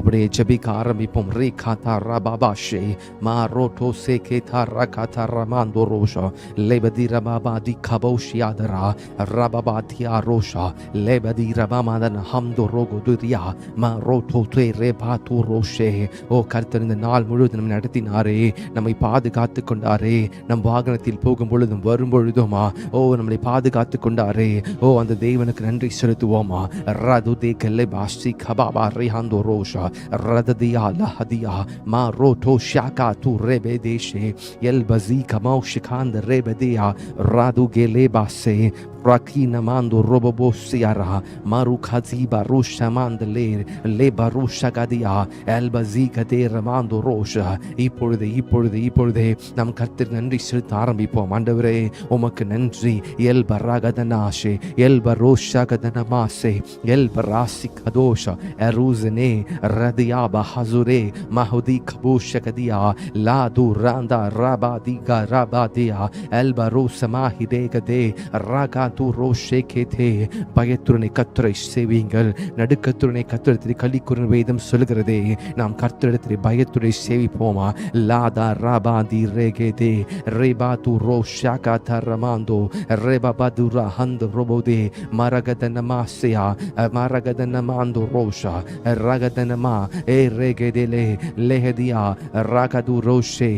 அப்படியே ஜெபிக்க ஆரம்பிப்போம். ரீ காத்தா ரபாபாஷே மா ரோட்டோ சே கேதா ரகாதா ரமாந்தோ ரோஷா லேபதி ரபாபாதி கபௌஷியாதரா ரபாபாதியா ரோஷா லேபதி ரபாமாதன ஹம்தோ ரோகோதுரியா மா ரோட்டோ தே ரேபாத்து ரோஷே. ஓ கர்த்தர் இந்த நாள் முழுவதும் நம்மை நடத்தினாரே, நம்மை பாதுகாத்து கொண்டாரே, நம் வாகனத்தில் போகும் பொழுதும் வரும் பொழுதுமா ஓ நம்மளை பாதுகாத்து கொண்டாரே. ஓ அந்த தேவனுக்கு நன்றி செலுத்துவோமா. ரது தே கல்லை பாஷி கபாபா ரேஹாந்தோ ரோஷா ரததியா லஹதியா மா ரோட்டோ ஷாகா து ரெபே தேஷே எல் பசி கமௌ ஷிகாந்த ரெபதியா ராது கெலே பாசே Rakina mando robobo siara maru khaziba rusha mandle le barusha gadia elbazika de ramando rosha. இப்பொழுது நம் கர்த்தருக்கு நன்றி செலுத்த ஆரம்பிப்போம். ஆண்டவரே உமக்கு நன்றி. எல் பராகதனாஷே எல் பரோஷா கதனமாசே எல் பராசி கதோஷா எருசனே ரதியா பஹசுரே மஹுதி கபூஷ கதியா லாது ராந்தா ராபாதிகா ராபாதியா எல் பரோச மாஹிதே கதே ராகா பயத்துடனே கர்த்தரை சேவியுங்கள், நடுக்கத்துடனே கர்த்தரிடத்தில் களிக்கூறும் வேதம் சொல்கிறதே. நாம் கர்த்தரிடத்தில் பயத்துடனே சேவிப்போமா. லாதா ராபாதி ரேகேதே ரேபாது ரோஷாகா தரமாந்தோ ரேபாபதுரா ஹந்த ரோபோதே மரகதனமாசியா மரகதனமாந்தோ ரோஷா ரகதனமா ஏ ரேகேதேலே லேஹதியா ராகது ரோஷே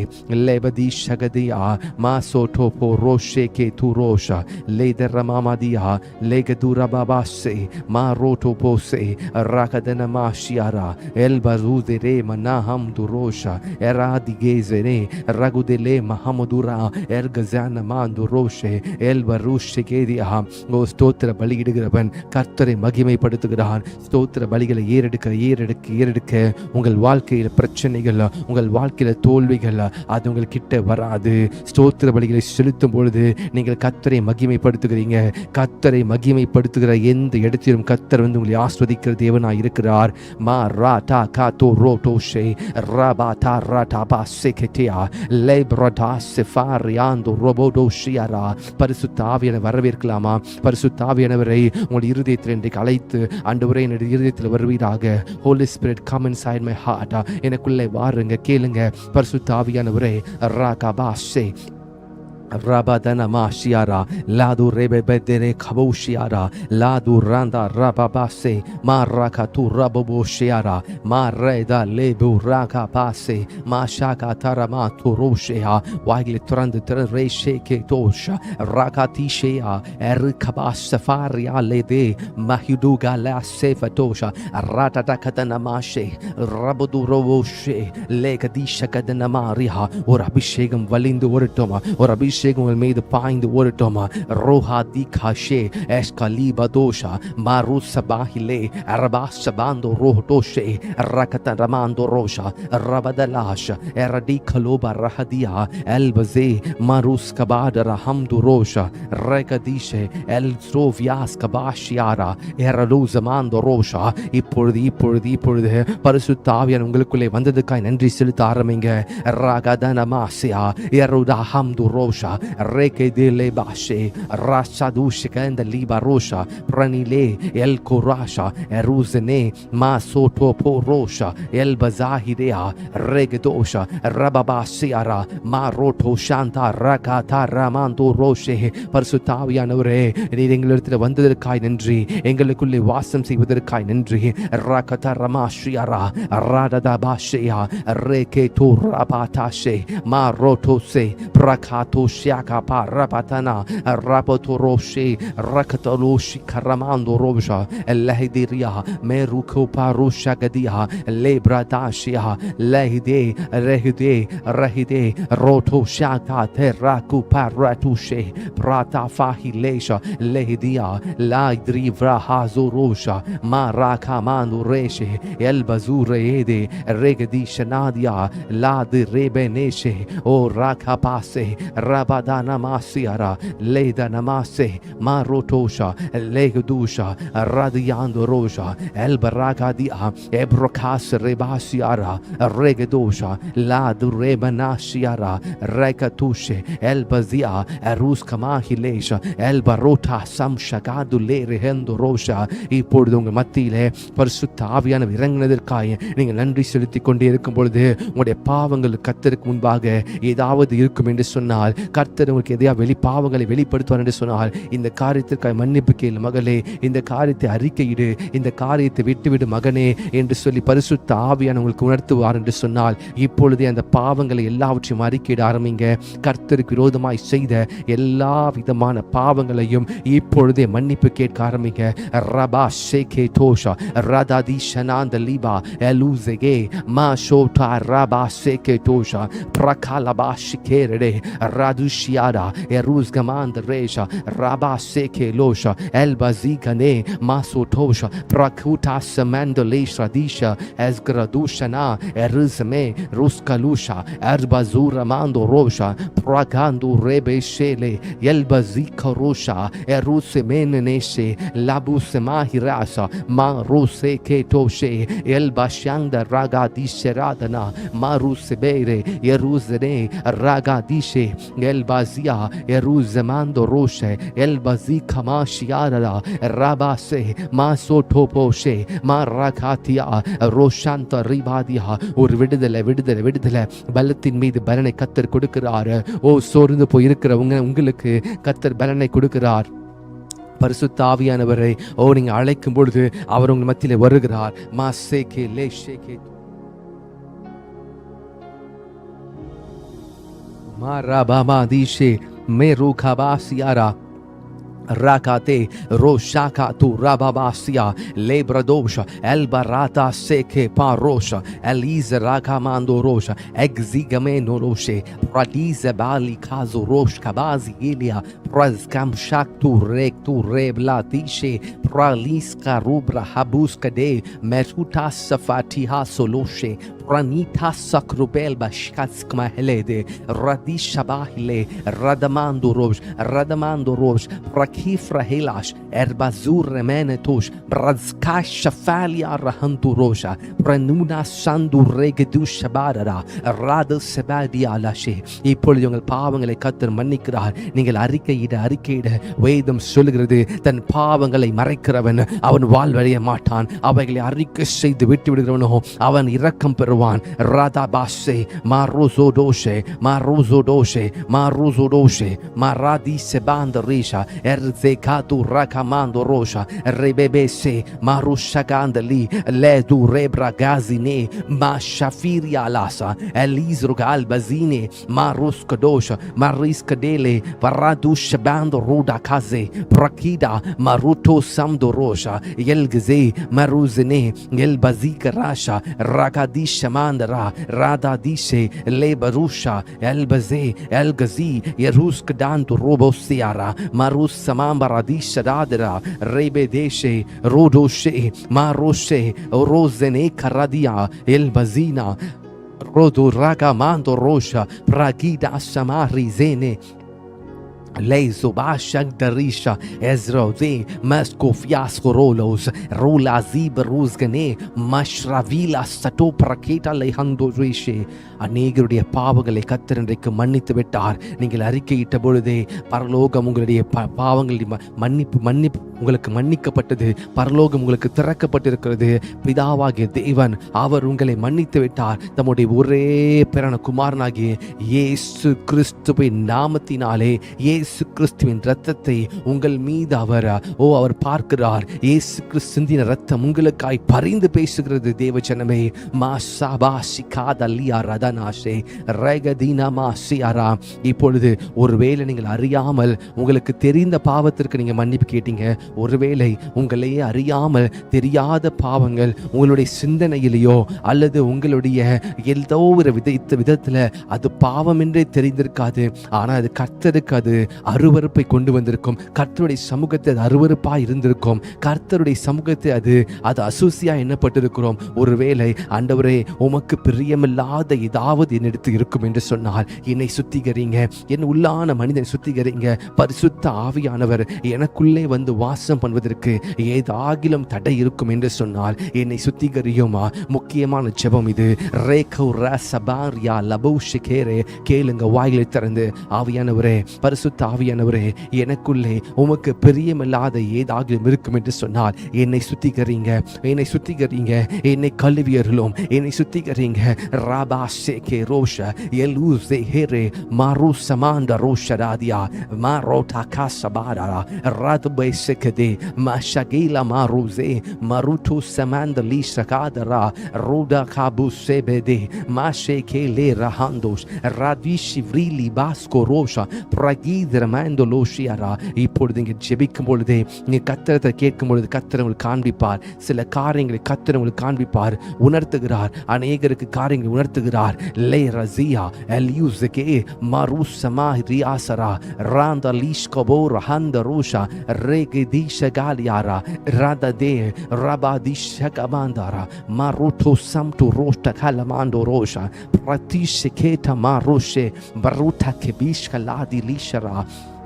லேபதி ஷகதியா மாசோட்டோபோ ரோஷே கே து Rosha லேதர Mamadia legadura babase maroto pose rakadana mashiara elbarude re manaham durosha eradigezene ragudele mahamudura ergazana manduroshe elbarushe kedia. ஓ ஸ்தோத்திர பலியிடுகிறவன் கர்த்தரை மகிமைப்படுத்துகிறான். ஸ்தோத்திர பலிகளை ஏறெடுக்க உங்கள் வாழ்க்கையில் பிரச்சனைகள், உங்கள் வாழ்க்கையில தோல்விகள் அது உங்கள் கிட்ட வராது. ஸ்தோத்திர பலிகளை செலுத்தும் பொழுது நீங்கள் கர்த்தரை மகிமைப்படுத்துகிறீங்க. கர்த்தரை மகிமைப்படுத்துகிற எந்த இடத்திலும் கர்த்தர் உங்களை ஆஸ்வதிக்கிற தேவனாய் இருக்கிறார். மா ராடா காதோ ரோடோஷே ராபாடா ராடா பாசெகெட்டியா லேப்ரடா செஃபாரியாந்தோ ரோபோடோஷியாரா. பரிசுத்த ஆவியானவரை வரவேற்கலாமா? பரிசுத்த ஆவியானவரை உங்கள் இருதயத்தில் இன்றைக்கு அழைத்து, ஆண்டவரே என்னுடைய இருதயத்தில் வருவீராக. Holy spirit come inside my heart, எனக்குள்ளே வாருங்க, கேளுங்க. பரிசுத்த ஆவியானவரே ராகாபாஷே Rabadana Mashiara, Ladu Rebebedere Kaboshiara, Ladu Randa Rababase, Marakatu Rabobo Shiara, Mareda Lebu Raka Pase, Mashaka Taramatu Roshea, Wagletrand Reshe Ketosha, Rakatishea, Erikabas Safaria Lede, Mahuduga La Sefatosha, Ratatakatana Mashe, Rabodu Roboshe, Legadisha Kadana Maria, or Abishegam Valindu Uritoma, or Abishegam மீது பாய்ந்து ஓடட்டோமா. ரோஹா தி காஷே எஸ்கலிபா தோஷா மாரு சபாஹிலே Arafah சபாந்தோ ரோஹோஷே ரகத ரமாந்தோ Rosha ரபதலாஷ எரடி கலோபா ரஹதியா எல்பசே மாருஸ் கபாட ரஹம்து Rosha ரகதிஷே L ஸ்ரோவியாஸ் கபாஷியாரா எரலு ஜமாந்தோ Rosha. இப்பொழுது பரிசுத்த ஆவியானவர் உங்களுக்குள்ளே வந்ததுக்காய் நன்றி செலுத்த ஆரம்பிங்க. ரகதன மாசியா எருதா ஹம்து Rosha Reke de le bashe Rasadusha and the Libarosha Pranile El Korasha Eruzene Masoto Porosha El Bazahidea Regedosha Rababasiara Maroto Shanta Rakata Ramanto Roshe. பரிசுத்தாவியானவரே நீர் எங்களிடத்தில் வந்ததற்காய் நன்றி, எங்களுக்குள்ளே வாசம் செய்வதற்காய் நன்றி. ரகத ரமாஷியாரா ராடதா பாஷேயா ரேகே தோ ராபாதாஷே மாரோட்டோசே பிரகாதோ Shaka Parapatana Rapotoroshe Rakatoloshi Karamando Roja Lahidiria Meruko Parusha Gadia Lebradashia Lahide Rahide Roto Shaka Terraku Paratushe Prata Fahilesha Lehidia Laidrivra Hazorosha Maraka Manu Reshe Elbazure Ede Regadi Shanadia Lad Rebeneshe O Rakapase rabadana masiara leda namase marotosha legdusha radiando roja el baragadia ebrokas rebasiara regedosha la durebanasiara rekatushe el bazia erus kamahilesha el barota samshagadu lerehendo roja. இப்பொழுது உங்கள் மத்தியிலே பரிசுத்த ஆவியானவர் இறங்கினதற்காக நீங்கள் நன்றி செலுத்திக் கொண்டே இருக்கும் பொழுது உங்களுடைய பாவங்கள் கர்த்தருக்கு முன்பாக ஏதாவது இருக்கும் என்று சொன்னால், கர்த்தர் உங்களுக்கு எதையா பாவங்களை வெளிப்படுத்துவார் என்று சொன்னால், இந்த காரியத்திற்காக மன்னிப்பு கேளு மகளே, இந்த காரியத்தை அறிக்கையிடு, இந்த காரியத்தை விட்டுவிடு மகனே என்று சொல்லி பரிசுத்த ஆவியானவர் உங்களுக்கு உணர்த்துவார் என்று சொன்னால், இப்பொழுதே அந்த பாவங்களை எல்லாவற்றையும் அறிக்கையிட ஆரம்பிங்க. கர்த்தருக்கு விரோதமாய் செய்த எல்லா விதமான பாவங்களையும் இப்பொழுதே மன்னிப்பு கேட்க ஆரம்பிங்க. ரபா ஷேகே தோஷா ரதாதி ஷனாந்த லிபா எலூசெகே மாஷோட்டா ரபா ஷேகே தோஷா பிரகாலபா ஷிகேரடே ராதுஷியாடா எரூஸ்கமாந்த ரேஷா ரபா ஷேகே Losha எல்பசிகனே மாசோட்டோஷா பிரகுட்டா சமந்தலேஷா Disha எஸ்கரதுஷனா எருசமே ருஸ்கலுஷா எர்பசூர மாந்தோ Rosha பிரகாந்து ரேபே ஷேலே எல்பசிக Rosha எருசமேனேஷே labusemahirasa maruse ketoshe elbashanda ragadisheradana marusebere yeruzene ragadishe elbazia yeruzemando roshe elbazikamashiara rabase masotoposhe marakatia roshanta ribadia ஒரு விடுதலை பலத்தின் மீது பலனை கர்த்தர் கொடுக்கிறார். ஓ சோர்ந்து போய் இருக்கிறவங்க உங்களுக்கு கர்த்தர் பலனை கொடுக்கிறார். பரிசுத்த ஆவியானவரை நீங்க அழைக்கும் பொழுது அவர் உங்கள் மத்தியிலே வருகிறார். மாசேகே லேஷேகே மாராபாமா தீஷே மேருகாபாசியாரா rakate roshaka tu rababasia lebradosha elbarata seke parosha elize rakamando rosha exigame noroshe pradize bali kazo rosh kabazi ilia prazkam shaktu rektu reblatishe praliska rubra habuska de metuta safatiha soloshe pranita sakrubel bashkatskma helede radishabahile radamando rosh Kifra helash erbazur remenetosh brazkash shafalia rahantu rosha pranuna sandu regedush shabara rad sebadia lashe. இப்பொழுது உங்கள் பாவங்களை கர்த்தர் மன்னிக்கிறார். நீங்கள் அறிக்கையிட வேதம் சொல்லுகிறது, தன் பாவங்களை மறைக்கிறவன் அவன் வாழ்வடைய மாட்டான், அவைகளை அறிக்கை செய்து விட்டு விடுகிறவனோ அவன் இரக்கம் பெறுவான். ராதாபாஷே மாரோசோடோஷே மாராதி செபாந்த ரீஷா Erzekatu rakamando rosha rebebese marushagandali ledu rebra gazine mashafiria lasa elizruga albazine maruskadosha mariskadele varadush bando ruda kaze prakida maruto samdo rosha yelgze maruzine yelbazika rasha rakadisha mandara radadishe lebarusha elbaze elgazi yeruskdanto robosiara marus samambaradisha dadra rebedeshe rodoshe maroshe rozene karadia elbazina rodo ragamando rosha pragida samari zene Leizo bashang darisha ezrode maskofiaskorolos rola ziberuzgane mashravila sato praketa lehando rishe. அநேகருடைய பாவங்களை கர்த்தர் இன்றைக்கு மன்னித்து விட்டார். நீங்கள் அறிக்கையிட்ட பொழுதே பரலோகம் உங்களுடைய பாவங்கள் மன்னிப்பு உங்களுக்கு மன்னிக்கப்பட்டது. பரலோகம் உங்களுக்கு திறக்கப்பட்டிருக்கிறது. பிதாவாகிய தேவன் அவர் உங்களை மன்னித்து விட்டார். தம்முடைய ஒரே பிறன குமாரனாகிய இயேசு கிறிஸ்துவின் நாமத்தினாலே, இயேசு கிறிஸ்துவின் இரத்தத்தை உங்கள் மீது அவர் பார்க்கிறார். இயேசு கிறிஸ்து சிந்தின இரத்தம் உங்களுக்காய் பரிந்து பேசுகிறது. தேவஜனமே மாசாபாசிகாதலியா ரதனாஷே ரகதீனா மாசியாரா. இப்பொழுது ஒருவேளை நீங்கள் அறியாமல் உங்களுக்கு தெரிந்த பாவத்திற்கு நீங்க மன்னிப்பு கேட்டீங்க. ஒருவேளை உங்களையே அறியாமல் தெரியாத பாவங்கள் உங்களுடைய சிந்தனையிலேயோ அல்லது உங்களுடைய ஏதோ ஒரு விதத்துல அது பாவம் என்றே தெரிந்திருக்காது. ஆனால் அது கர்த்தருக்கு அது அருவருப்பை கொண்டு வந்திருக்கும். கர்த்தருடைய சமூகத்தை அது அருவருப்பா இருந்திருக்கும். கர்த்தருடைய சமூகத்தை அது அசூசியா எண்ணப்பட்டிருக்கிறோம். ஒருவேளை ஆண்டவரே உமக்கு பிரியமில்லாத ஏதாவது என்னிடத்து இருக்கும் என்று சொன்னால் என்னை சுத்திகரிங்க, என் உள்ளான மனிதனை சுத்திகரிங்க. பரிசுத்த ஆவியானவர் எனக்குள்ளே வந்து வாசம் பண்ணுவதற்கு ஏதாகிலும் தடை இருக்கும் என்று சொன்னால் என்னை சுத்திகரியுமா. முக்கியமான ஜெபம் இது. கேளுங்க, வாயிலை திறந்து, ஆவியானவரே, பரிசுத்த ஆவியானவரே, எனக்குள்ளே உமக்கு பிரியமில்லாத ஏதாகிலும் இருக்கும் என்று சொன்னால் என்னை சுத்திகரிங்க, என்னை சுத்திகரிங்க, என்னை கழுவியர்களும் என்னை சுத்திகரிங்க. ராபா சேகே ரோஷ எலூசே ஹெரே மாரு சமாண்ட ரோஷராதியா மாரோட்டா காசபாரா ராதுபை செகதே மஷகீலா மாருசே மருட்டு சமாண்ட லீஷகாதரா ரோடா காபு செபதே மாஷேகேலே ரஹாந்தோஷ் ராதிஷி vrili basko ரோஷா பிரகீதர மாண்டோலோஷியாரா. இப்பொழுது இங்கே ஜெபிக்கும் பொழுதே நீங்க கர்த்தரை கேட்கும் பொழுது கர்த்தர் உங்களுக்கு காண்பிப்பார். சில காரியங்களை கர்த்தர் உங்களுக்கு காண்பிப்பார், உணர்த்துகிறார். அநேகருக்கு காரியங்களை உணர்த்துகிறார். லே Razia எல்யூஸ்கே மருசமா ரியாசரா ராந்த லீஷ்கபோ ரஹந்த Rosha ரெகதிஷகாலியாரா ராததே ரபாதிஷகபாந்தாரா மருto samto roshta kalamando rosha pratisheketa maroshe baruta kebishkaladi lishara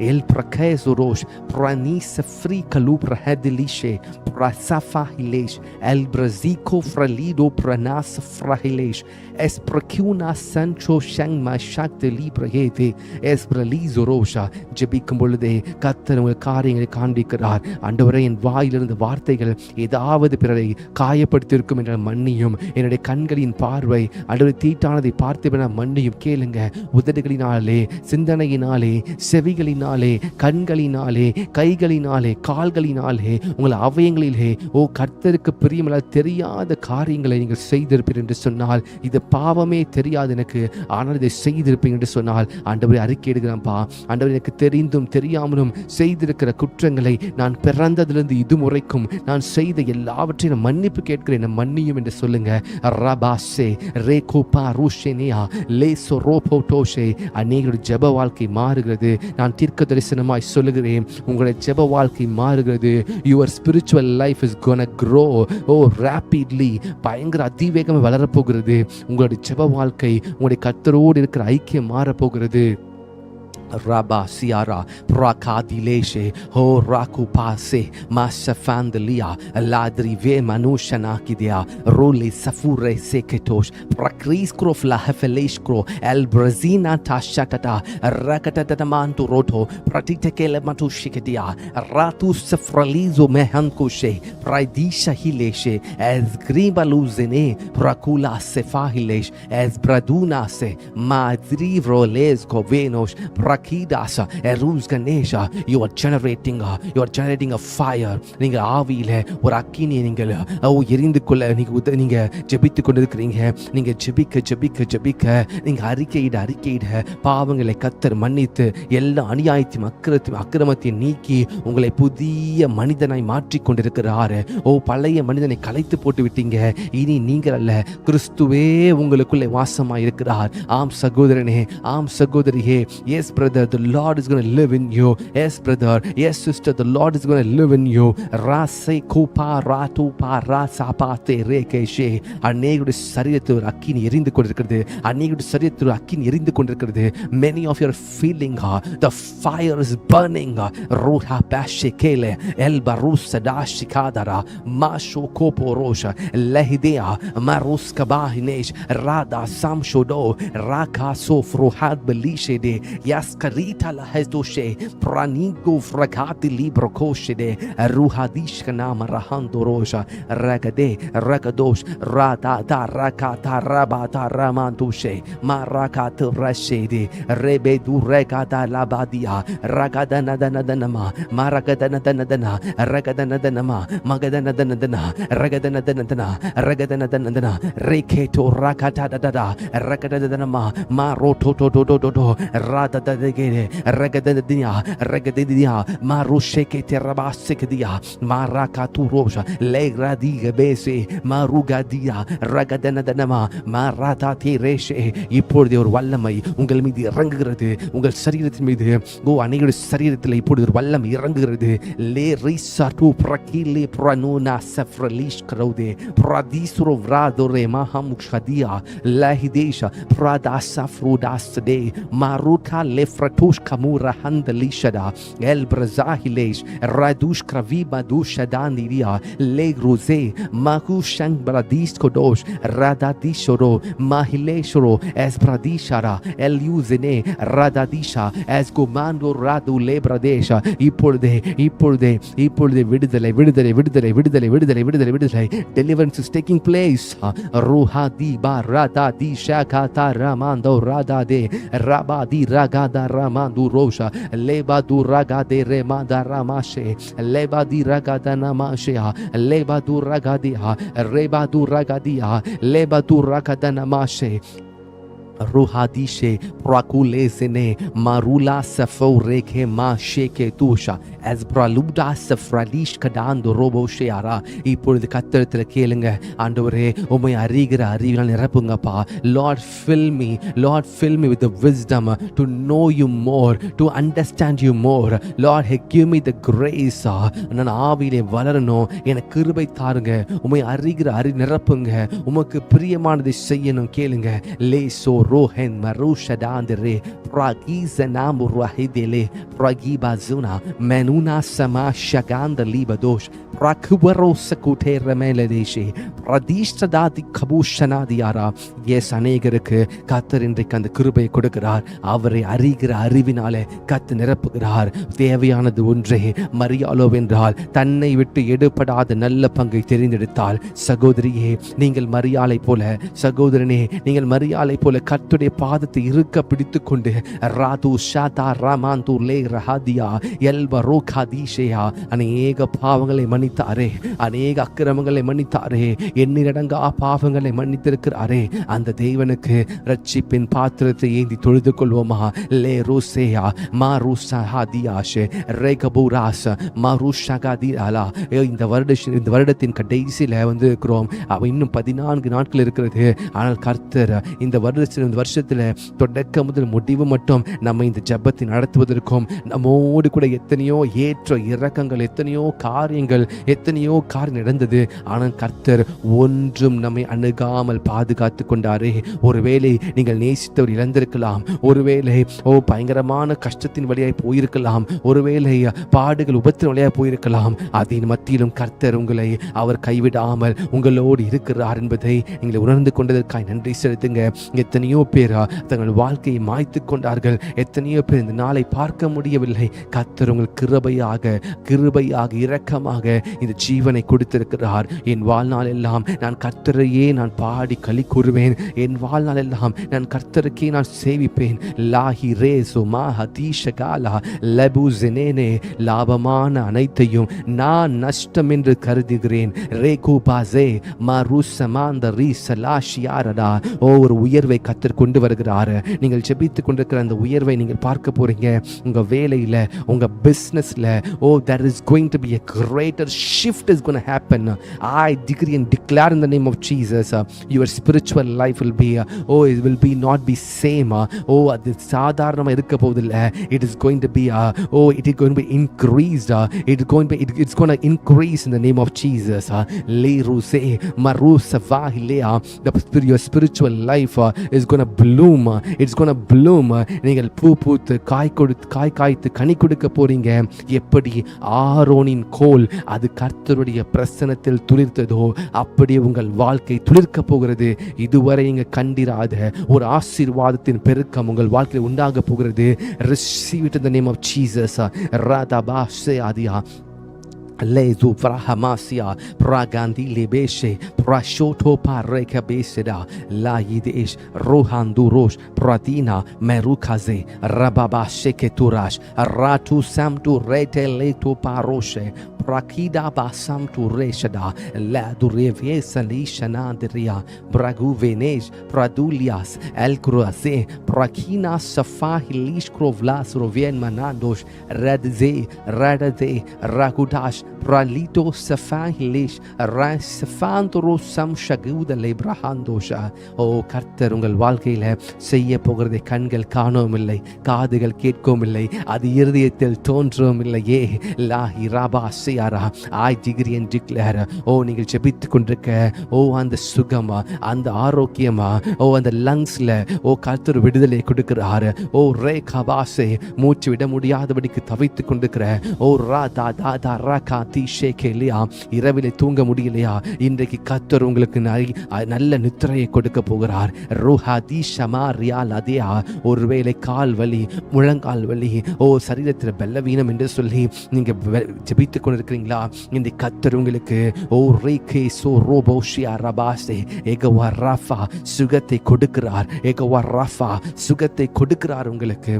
el prakezo rosh pranisa fri kalubra hedilishe prasafa hilesh el brazico fralido pranas frahilesh es prakiuna sancho shang mashakte libra hete es pralizo rosha. ஜெபிக்கும் பொழுதே கர்த்தர் உங்கள் காரியங்களை காண்பிக்கிறார். ஆண்டவரே, என் வாயிலிருந்து வார்த்தைகள் ஏதாவது பிறரை காயப்படுத்தியிருக்கும் என்ற மன்னியும், என்னுடைய கண்களின் பார்வை ஆண்டவரே தீட்டானதை பார்த்து மன்னியும். கேளுங்க, உதடுகளினாலே, சிந்தனையினாலே, செவிகளினாலே, கண்களினாலே, கைகளினாலே, கால்களினாலே, உங்கள் அவயங்களிலே கர்த்தருக்கு பிரியமில்லாத தெரியாத காரியங்களை நீங்கள் செய்திருப்பீர் என்று சொன்னால், இது பாவமே தெரியாது எனக்கு, ஆனால் இதை செய்திருப்பீங்க என்று சொன்னால், ஆண்டவரை அறிக்கையிடுகிறேன்ப்பா, ஆண்டவரை எனக்கு தெரிந்தும் தெரியாமலும் செய்திருக்கிற குற்றங்களை நான் பிறந்ததிலிருந்து இதுமுறைக்கும் நான் செய்த எல்லாவற்றையும் மன்னிப்பு கேட்கிறேன், மன்னியும் என்று சொல்லுங்க. ரபாசே ரேகோபா ரூஷேனியா லேசோ ரோபோட்டோஷே. அநேகருடைய ஜெப வாழ்க்கை மாறுகிறது. நான் தீர்க்க தரிசனமாய் சொல்லுகிறேன், உங்களுடைய ஜெப வாழ்க்கை மாறுகிறது. Your spiritual life is gonna grow rapidly. பயங்கர அதிவேகமாக வளரப்போகிறது. உங்களுடைய ஜெப வாழ்க்கை, உங்களுடைய கர்த்தரோடு இருக்கிற ஐக்கியம் மாறப்போகிறது. Rabba Siara Prakadileshe Ho Rakupase Masafandelia Ladri Ve Manushanakidia Roli Safure Seketosh Prakriskro Flahefeleshkro El Brazina Tashatata Rakatatamantu Roto Pratitekele Matu Shikedia Ratu Safralizo Mehankoshe Praidisha Hileshe Ez Gribaluzene Prakula Sefahilesh Ez Braduna Se Madrivro Les Kovenos Rakidasa Eruz Ganesha. You are generating a fire. நீங்க ஆவியில ஒரு அக்கினி நீங்கள் எரிந்து கொள்ள நீங்க ஜெபித்து கொண்டிருக்கிறீங்க. நீங்க ஜெபிக்க ஜெபிக்க ஜெபிக்க நீங்க அறிக்கையிட பாவங்களை கர்த்தர் மன்னித்து எல்லா அநியாயத்தையும் அக்கிரமத்தையும் நீக்கி உங்களை புதிய மனிதனாய் மாற்றி கொண்டிருக்கிறார். பழைய மனிதனை கலைத்து போட்டு விட்டீங்க. இனி நீங்கள் அல்ல, கிறிஸ்துவே உங்களுக்குள்ளே வாசமாய் இருக்கிறார். ஆம் சகோதரனே, ஆம் சகோதரியே. Yes brother, the Lord is going to live in you. Yes brother, yes sister, the Lord is going to live in you. Rase kupa ratu pa rasapate rekeshe. அநேகருடைய சரீரத்தில் ஒரு அக்கினி எரிந்து கொண்டிருக்கிறது. அநேகருடைய சரீரத்தில் ஒரு அக்கினி எரிந்து கொண்டிருக்கிறது. Many of you are feeling the fire is burning. Ruha bashekele el barusa dashikadara masho koporosha lehidea maruska bahinesh rada samshodo raka sofruhat belishede Yaskarita la hezdoshe pranigo fragati libro koshede ruhadishka nama rahando roja ragade ragadosh rada da rakata rabata ramandoshe marakat rashede rebedu regada labadia ragadana danama maragadana danadana ragadana danama magadana danadana ragadana danadana ragadana danadana reketo rakata dada ragadana danama maroto do rada regede regadedia regadedia marusheke terabasikedia marakaturoja legradiga bese marugadia ragadanadama marata tireshe இப்பொழுது ஒரு வல்லமை உங்கள் மீது இறங்குகிறது உங்கள் சரீரத்தின் மீது அநேகருடைய சரீரத்தில் இப்பொழுது ஒரு வல்லமை இறங்குகிறது லே ரிசாட்டு பிரகிலே பிரனுனா சஃப்ரலிஷ் கரோதே பிரதிஸ்ரோ వ్రాదోరే మహాముఖదియా లహిదేశ ప్రదాస ఫ్రూదాస్దే మారుకా లెఫ్రటుష్ కమురా హందలిషదా ఎల్ బ్రజాహిలేష్ రాదుష్ క్రవిబా దుషదానిరియా లేగ్రోజే మహుషంగ్ బ్రదీస్ కొడోష్ రాదాదిషోరో మాహిలేషోరో ఎస్ బ్రదీషారా ఎల్ యూజెనే రాదాదిషా ఎస్ గుమాండో రాదు లేబ్రదేశ இப்பொழுதே விடுதலை விடுதலை விடுதலை விடுதலை விடுதலை விடுதலை விடுதலை deliverance is taking place ruha di barada di shakata ramando rada de rabadi ragada ramando rosha leba du ragade remanda ramashe leba di ragada namashe leba du ragadia reba du ragadia leba du ragada namashe ruhadishe prakulesene marula saforeke ma sheke tusha as praluda safralish kadando robo sheara இப்பொழுது கர்த்தரிடத்தில் கேளுங்க ஆண்டவரே உம்மை அறிகிற அறிவினால் நிரப்புங்கப்பா Lord fill me with the wisdom to know you more to understand you more Lord give me the grace நான் ஆவியிலே வளரணும் எனக்கு கிருபை தாருங்க உம்மை அறிகிற நிரப்புங்க உமக்கு பிரியமானதை செய்யணும் கேளுங்க lasso rohen marusha dandere pragiza namu rahidele pragibazuna menuna sama shaganda libadosh prakubaro sakutera meladeshe pradishta dadi kabushana diara yes அநேகருக்கு கர்த்தர் இன்றைக்கு அந்த கிருபையை கொடுக்கிறார் அவரை அறிகிற அறிவினாலே கர்த்தர் நிரப்புகிறார் தேவையானது ஒன்றே மரியாளோவென்றால் தன்னை விட்டு எடுபடாத நல்ல பங்கை தெரிந்தெடுத்தால் சகோதரியே நீங்கள் மரியாளை போல சகோதரனே நீங்கள் மரியாளை போல கர்த்தருடைய பாதத்தை இறுக்க பிடித்துக் கொண்டு ராது ஷாதா ராமாந்து லே ரஹாதியா எல்ப ரோகாதீஷேயா அநேக பாவங்களை மன்னித்தாரே அநேக அக்கிரமங்களை மன்னித்தாரே எண்ணிலடங்கா பாவங்களை மன்னித்திருக்கிறாரே அந்த தேவனுக்கு ரட்சிப்பின் பாத்திரத்தை ஏந்தி தொழுது கொள்வோமா லே ரோசேயா மாருசா ஹாதியாஷே ரேகபூராஸ் மாருஷாகாதியாலா இந்த வருடத்தின் கடைசியில் வந்து இருக்கிறோம் இன்னும் 14 நாட்கள் இருக்கிறது ஆனால் கர்த்தர் இந்த வருஷத்தில் தொடக்க முதல் முடிவு மட்டும் நம்ம இந்த ஜெபத்தை நடத்துவதற்கும் நம்மோடு கூட எத்தனையோ ஏற்ற இறக்கங்கள் எத்தனையோ காரியங்கள் நடந்தது ஆனால் கர்த்தர் ஒன்றும் நம்மை அணுகாமல் பாதுகாத்து கொண்டாரே ஒருவேளை நீங்கள் நேசித்தவர் இழந்திருக்கலாம் ஒருவேளை பயங்கரமான கஷ்டத்தின் வழியாய் போயிருக்கலாம் ஒருவேளை பாடுகள் உபத்தின் வழியாய் போயிருக்கலாம் அதன் மத்தியிலும் கர்த்தர் உங்களை அவர் கைவிடாமல் உங்களோடு இருக்கிறார் என்பதை நீங்கள் உணர்ந்து கொண்டதற்காக நன்றி செலுத்துங்க எத்தனையோ பேர் தங்கள் வாழ்க்கையை மாய்த்து கொண்டார்கள் எத்தனையோ பேர் இந்த நாளை பார்க்க முடியவில்லை கர்த்தர் உங்கள் கிருபையாக இரக்கமாக இந்த ஜீவனை கொடுத்திருக்கிறார் என் வாழ்நாள் எல்லாம் நான் கர்த்தரையே நான் பாடி களி கூறுவேன் என் வாழ்நாள் எல்லாம் நான் கர்த்தருக்கே நான் சேவிப்பேன் லாஹி ரேசு மாஹதீஷகாலா லபுஸினேனே லாபமான அனைத்தையும் நான் நஷ்டம் என்று கருதுகிறேன் ரேகு பாசே மருசமாந்த ரீசலாஷியாரடா ஒரு உயர்வை கர்த்தர் கொண்டு வருகிறார் நீங்கள் ஜெபித்துக் கொண்டிருக்கிற அந்த உயர்வை நீங்கள் பார்க்க போறீங்க உங்க வேலையில உங்க பிசினஸ்ல there is going to be a greater shift is going to happen I decree and declare in the name of Jesus your spiritual life will be it will be not be same அது சாதாரணமா இருக்க போவதில்லை it is going to be it is going to be increased it's going to increase in the name of Jesus leruse marusavahilea your spiritual life is going to bloom it's going to bloom நீங்கள் பூ பூத்து காய் காய்த்து கனி கொடுக்க போறீங்க எப்படி ஆரோனின் கோல் அது கர்த்தருடைய பிரசன்னத்தில் துளிர்த்ததோ அப்படி உங்கள் வாழ்க்கை துளிர்க்க போகிறது இதுவரை இங்க கண்டிராத ஒரு ஆசீர்வாதத்தின் பெருக்கம் உங்கள் வாழ்க்கையில் உண்டாக போகிறது receive it in the name of Jesus radabashe adia lezu frahamasia pragandi lebeshe prashoto pareka beseda la yidesh rohandurosh pradina merukaze rababashe keturash ratu samtu rete leto paroshe prakida basam tu reshada la dureve salishana deria bragu venej pradulias el croase prakina safahilish krovlas rovien manandosh radze radade ragudash pralito safahilish rasfandro samshaguda lebrahantosha. ஓ கர்த்தர் உங்கள் வாழ்க்கையில செய்ய போகிறதை கண்கள் காணவும் இல்லை, காதுகள் கேட்கவும் இல்லை, அது இருதயத்தில் தோன்றவும் இல்லையே. லா ஹிராபா சியாரா ஐ டிகிரி அண்ட் டிக்ளேர். ஓ நீங்கள் ஜெபித்து கொண்டிருக்க ஓ அந்த சுகமா, அந்த ஆரோக்கியமா, ஓ அந்த லங்ஸ்ல ஓ கர்த்தர் விடுதலை கொடுக்கிறாரு. ஓ ரே கபாசே மூச்சு விட முடியாதபடிக்கு தவித்து கொண்டிருக்கிற ஓ ரா தா தா தா ரா கா தி ஷேகே இல்லையா, இரவிலே தூங்க முடியலையா, இன்றைக்கு கர்த்தர் உங்களுக்கு நல்ல நித்திரையை கொடுக்க போகிறார். ரோஹாதி ஷமா ரியால் அதேயா. ஒருவேளை கால் வலி, முழங்கால் வலி, ஓ சரீரத்தில் பலவீனம் என்று சொல்லி நீங்க ஜெபித்துக் கொண்டிருக்கிறீங்களா? இந்த கர்த்தர் உங்களுக்கு ஓ ரேகே சோ ரோபோஷியா ரபாசே ஏகவா ராஃபா சுகத்தை கொடுக்கிறார். ஏகவா ராஃபா சுகத்தை கொடுக்கிறார் உங்களுக்கு.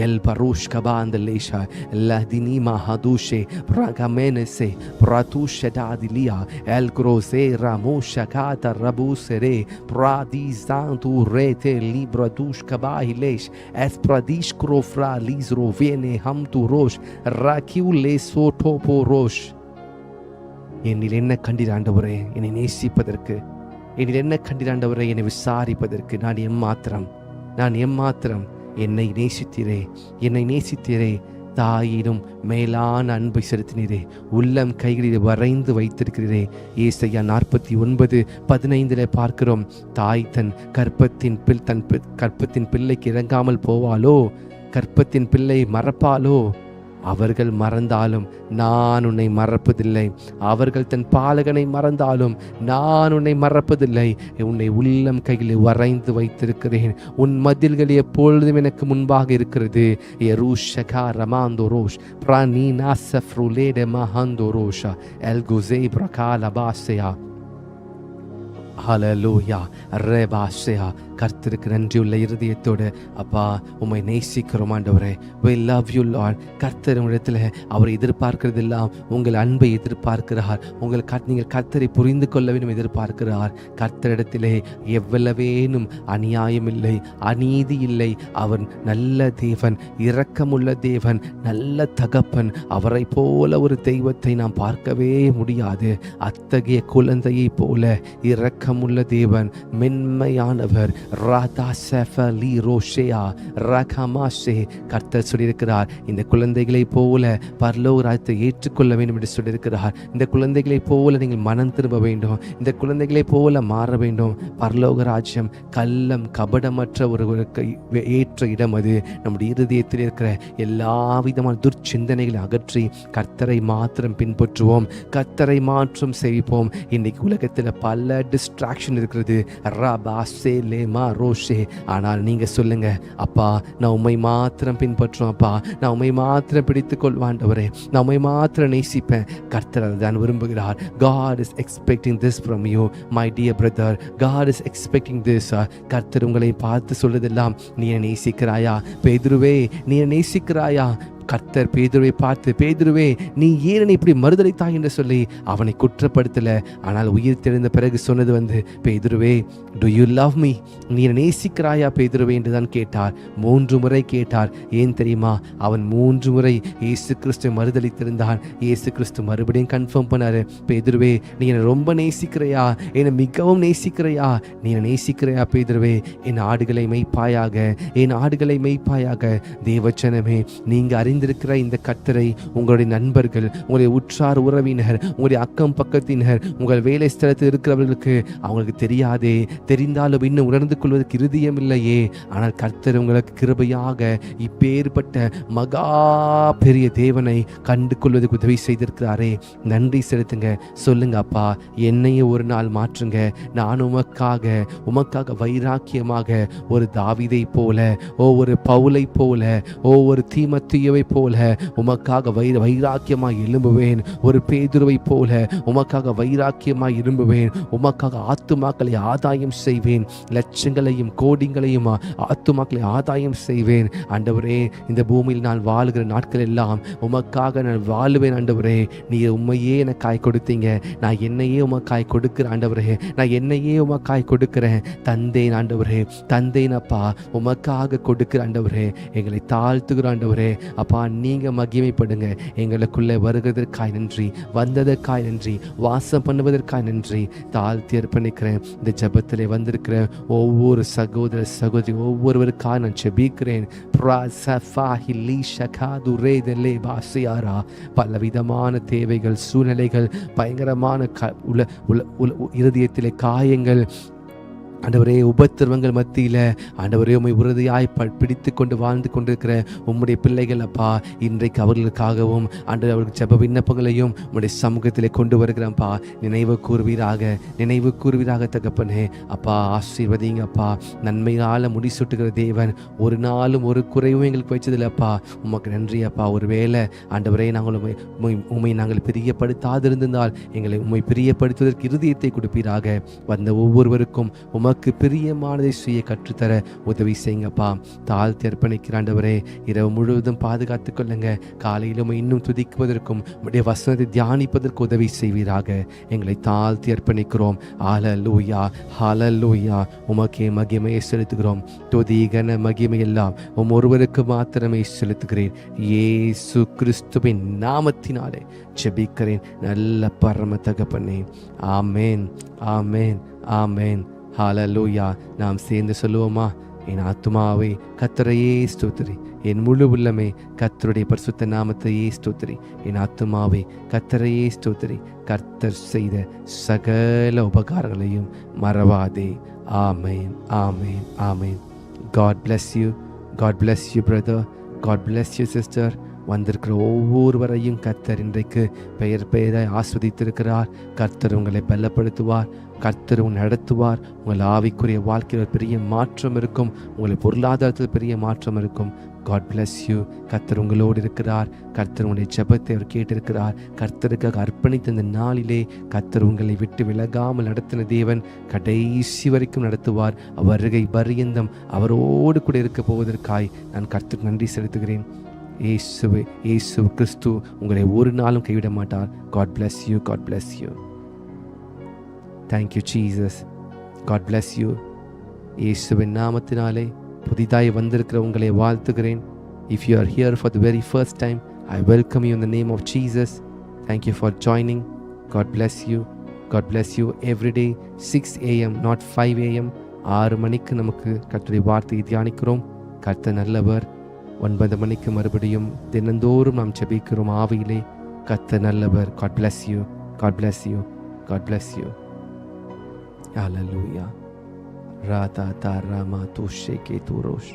எல் பரூஷ் கபா அந்த லேஷா லதினி மஹதுஷே பிரகமேனசே பிரதுஷடாதிலியா எல் குரோசே ராமோஷகாத ரபூசரே pradizantu rete libra dush kabahilesh es pradish krofra lizro vene hamtu rosh rakiule sotopo rosh. என்னில் என்ன கண்டீர் ஆண்டவரே என்னை நேசிப்பதற்கு? என்னில் என்ன கண்டீர் ஆண்டவரே என்னை விசாரிப்பதற்கு? நான் எம்மாத்திரம் என்னை நேசித்தீரே, என்னை நேசித்தீரே. தாயினும் மேலான அன்பை செலுத்தினீரே, உள்ளம் கைகளில் வரைந்து வைத்திருக்கிறீரே. ஏசாயா 49:15 பார்க்கிறோம், தாய் தன் கற்பத்தின் பிள்ளைக்கு இறங்காமல் போவாளோ, கற்பத்தின் பிள்ளை மறப்பாளோ? அவர்கள் மறந்தாலும் நான் உன்னை மறப்பதில்லை. அவர்கள் தன் பாலகனை மறந்தாலும் நான் உன்னை மறப்பதில்லை. உன்னை உள்ளம் கையில் வரைந்து வைத்திருக்கிறேன். உன் மதில்கள் எப்பொழுதும் எனக்கு முன்பாக இருக்கிறது. எருஷகா ரமாந்தோரோஷ் பிரானீனா சஃப்ருலேட மஹந்தோரோஷா எல்குசே பிரகாலபாசயா. ஹல்லேலூயா ரேபாசயா. கர்த்தருக்கு நன்றியுள்ள இருதயத்தோடு அப்பா உம்மை நேசிக்கிறோம் ஆண்டவரே. we love you Lord. கர்த்தர் உங்களிடத்தில் அவர் எதிர்பார்க்கிறது எல்லாம் உங்கள் அன்பை எதிர்பார்க்கிறார். நீங்கள் கர்த்தரை புரிந்து கொள்ள வேண்டும் எதிர்பார்க்கிறார். கர்த்தரிடத்திலே எவ்வளவேனும் அநியாயம் இல்லை, அநீதி இல்லை. அவர் நல்ல தேவன், இரக்கமுள்ள தேவன், நல்ல தகப்பன். அவரை போல ஒரு தெய்வத்தை நாம் பார்க்கவே முடியாது. அத்தகைய குழந்தையை போல இரக்கமுள்ள தேவன், மென்மையானவர். கர்த்தர் சொல்லியிருக்கிறார், இந்த குழந்தைகளை போல பரலோக ராஜ்யத்தை ஏற்றுக்கொள்ள வேண்டும் என்று சொல்லியிருக்கிறார். இந்த குழந்தைகளை போல நீங்கள் மனம் திரும்ப வேண்டும், இந்த குழந்தைகளை போல மாற வேண்டும். பரலோக ராஜ்யம் கள்ளம் கபடமற்ற ஒரு ஏற்ற இடம். அது நம்முடைய இருதயத்தில் இருக்கிற எல்லா விதமான துர்ச்சிந்தனைகளை அகற்றி கர்த்தரை மாத்திரம் பின்பற்றுவோம், கர்த்தரை மாற்றம் செய்வோம். இன்னைக்கு உலகத்தில் பல டிஸ்ட்ராக்ஷன் இருக்கிறது. ஆனால் நீங்க சொல்லுங்க, அப்பா நான் உம்மை மாத்திரம் பின்பற்றுவேன், அப்பா நான் உம்மை மாத்திரம் பிடித்துக் கொள்வாண்டவரே, நான் உம்மை மாத்திரம் நேசிப்பேன். கர்த்தர் தான் விரும்புகிறார். God is expecting this from you my dear brother. God is expecting this. கர்த்தர் உங்களை பார்த்து சொல்றதெல்லாம், நீ நேசிக்கிறாயா பேதுருவே, நீ நேசிக்கிறாயா? கர்த்தர் பேதுருவை பார்த்து, பேதுருவே நீ ஏன் இப்படி மறுதலித்தாய் என்று சொல்லி அவனை குற்றப்படுத்தல. ஆனால் உயிர் தெழுந்த பிறகு சொன்னது பேதுருவே டு யூ லவ் மீ, நீ நேசிக்கிறாயா பேதுருவே என்று தான் கேட்டார். 3 முறை கேட்டார். ஏன் தெரியுமா? அவன் 3 முறை இயேசு கிறிஸ்து மறுதலித்திருந்தான். இயேசு கிறிஸ்து மறுபடியும் கன்ஃபார்ம் பண்ணாரு, பேதுருவே நீ என்னை ரொம்ப நேசிக்கிறையா, என்னை மிகவும் நேசிக்கிறையா, நீ என்னை நேசிக்கிறையா பேதுருவே? என் ஆடுகளை மேய்ப்பாயாக, என் ஆடுகளை மேய்ப்பாயாக. தேவச்சனமே, நீங்க அறிந்திருக்கிற இந்த கர்த்தரை உங்களுடைய நண்பர்கள், உங்களுடைய உற்றார் உறவினர், உங்களுடைய அக்கம் பக்கத்தினர், உங்கள் வேலை ஸ்தலத்தில் இருக்கிறவர்களுக்கு அவங்களுக்கு தெரியாதே, தெரிந்தாலும் இன்னும் உணர்ந்து கொள்வதற்கு இருதயம் இல்லையே. ஆனால் கர்த்தர் உங்களுக்கு கிருபையாக இப்பேற்பட்ட மகா பெரிய தேவனை கண்டு கொள்வதற்கு உதவி செய்திருக்கிறாரே, நன்றி செலுத்துங்க. சொல்லுங்க, அப்பா என்னையும் ஒரு நாள் மாற்றுங்க. நான் உமக்காக வைராக்கியமாக ஒரு தாவீதை போல, ஒரு பவுலை போல, ஒரு தீமோத்தேயுவை போல உமக்காக வைராக்கியமாய் எழும்புவேன். ஒரு பேதுருவை போல உமக்காக வைராக்கியமாய் எழும்புவேன். உமக்காக ஆத்துமாக்களை ஆதாயம் செய்வேன். லட்சங்களையும் கோடிங்களையும் ஆத்துமாக்களை ஆதாயம் செய்வேன். ஆண்டவரே, இந்த பூமியில் நான் வாழுகிற நாட்கள் எல்லாம் உமக்காக நான் வாழுவேன். ஆண்டவரே, நீ உண்மையே எனக்காய் கொடுத்தீங்க. நான் என்னையே உமக்காய் கொடுக்கிறேன். ஆண்டவரே, நான் என்னையே உமக்காய் கொடுக்கிறேன். தந்தேன் ஆண்டவரே, தந்தேன் அப்பா, உமக்காக கொடுக்கிற ஆண்டவரே. எங்களை தாழ்த்துகிற ஆண்டவரே. அப்பா, நீங்க மகிமைப்படுங்க. எங்களுக்குள்ளே வருகிறதற்காய் நன்றி, வந்ததற்காய் நன்றி, வாசம் பண்ணுவதற்காய் நன்றி. தாழ்த்தி அர்ப்பணிக்கிறேன். இந்த ஜெபத்திலே வந்திருக்கிற ஒவ்வொரு சகோதர சகோதரி ஒவ்வொருவருக்காக நான் ஜெபிக்கிறேன். பலவிதமான தேவைகள், சூழ்நிலைகள், பயங்கரமான இருதயத்திலே காயங்கள், ஆண்டவரே, உபத்திரவங்கள் மத்தியில் ஆண்டவரே உம்மை உறுதியாய் பிடித்து கொண்டு வாழ்ந்து கொண்டிருக்கிற உம்முடைய பிள்ளைகள் அப்பா, இன்றைக்கு அவர்களுக்காகவும் ஆண்டவர் அவர்களுக்கு ஜெப விண்ணப்பங்களையும் உம்முடைய சமூகத்திலே கொண்டு வருகிறப்பா. நினைவு கூறுவீராக தகப்பனே. அப்பா, ஆசீர்வதிங்க அப்பா. நன்மையால் முடிசூட்டுகிற தேவன், ஒரு நாளும் ஒரு குறைவும் எங்களுக்கு வச்சதில்லப்பா. உமக்கு நன்றி அப்பா. ஒருவேளை ஆண்டவரே நாங்கள் உம்மை நாங்கள் பிரியப்படுத்தாதிருந்தால் எங்களை உம்மை பிரியப்படுத்துவதற்கு இருதயத்தை கொடுப்பீராக. வந்த ஒவ்வொருவருக்கும் உமக்கு பிரியமானதை செய்ய கற்றுத்தர உதவி செய்யுங்கப்பா. தாழ்த்தி அர்ப்பணிக்கிற ஆண்டவரே, இரவு முழுவதும் பாதுகாத்துக் கொள்ளுங்க. காலையிலும் இன்னும் துதிக்குவதற்கும் உம்முடைய வசனத்தை தியானிப்பதற்கு உதவி செய்வீராக. எங்களை தாழ்த்தி அர்ப்பணிக்கிறோம். ஹல்லேலூயா, ஹல்லேலூயா. உமக்கே மகிமையை செலுத்துகிறோம். துதி கன மகிமை எல்லாம் ஒருவருக்கு மாத்திரமே செலுத்துகிறேன். இயேசு கிறிஸ்துவின் நாமத்தினாலே ஜெபிக்கிறேன் நல்ல பரம தகப்பனே. ஆமேன், ஆமேன், ஆமேன். ஹல்லேலூயா. நாம் சேர்ந்து சொல்லுவோமா? என் ஆத்துமாவே கர்த்தரையே ஸ்தோத்திரி, என் முழு உள்ளமே கர்த்தருடைய பரிசுத்த நாமத்தையே ஸ்தோத்திரி. என் ஆத்துமாவே கர்த்தரையே ஸ்தோத்திரி, கர்த்தர் செய்த சகல உபகாரங்களையும் மறவாதே. ஆமேன், ஆமேன், ஆமேன். God bless you. God bless you brother. God bless you sister. வந்திருக்கிற ஒவ்வொருவரையும் கர்த்தர் இன்றைக்கு பெயராய் ஆஸ்வதித்திருக்கிறார். கர்த்தர் உங்களை பலப்படுத்துவார். கர்த்தர் உங்களை நடத்துவார். உங்கள் ஆவிக்குரிய வாழ்க்கையில் ஒரு பெரிய மாற்றம் இருக்கும். உங்களை பொருளாதாரத்தில் பெரிய மாற்றம் இருக்கும். God bless you. கர்த்தர் உங்களோடு இருக்கிறார். கர்த்தர் உங்களுடைய ஜெபத்தை அவர் கேட்டிருக்கிறார். கர்த்தருக்காக அர்ப்பணித்த இந்த நாளிலே கர்த்தர் உங்களை விட்டு விலகாமல் நடத்தின தேவன் கடைசி வரைக்கும் நடத்துவார். வருகை பரியந்தம் அவரோடு கூட இருக்க போவதற்காய் நான் கர்த்தருக்கு நன்றி செலுத்துகிறேன். இயேசு கிறிஸ்து உங்களை ஒரு நாளும் கைவிட மாட்டார். God bless you. God bless you. Thank you Jesus. God bless you. இயேசுவின் நாமத்தினாலே புதிதாய் வந்திருக்கிற உங்களை வாழ்த்துகிறேன். If you are here for the very first time, I welcome you in the name of Jesus. Thank you for joining. God bless you. God bless you. Every day 6 a.m. not 5 a.m. 6 மணிக்கு நமக்கு கர்த்தருடைய வார்த்தையை தியானிக்கிறோம். கர்த்தர் நல்லவர். 9 மணிக்கு மறுபடியும் தினந்தோறும் நாம் ஜெபிக்கிறோம் ஆவியிலே. கர்த்தர் நல்லவர். God bless you. God bless you. God bless you. Hallelujah. Rata tarama tu sheke tu rosh.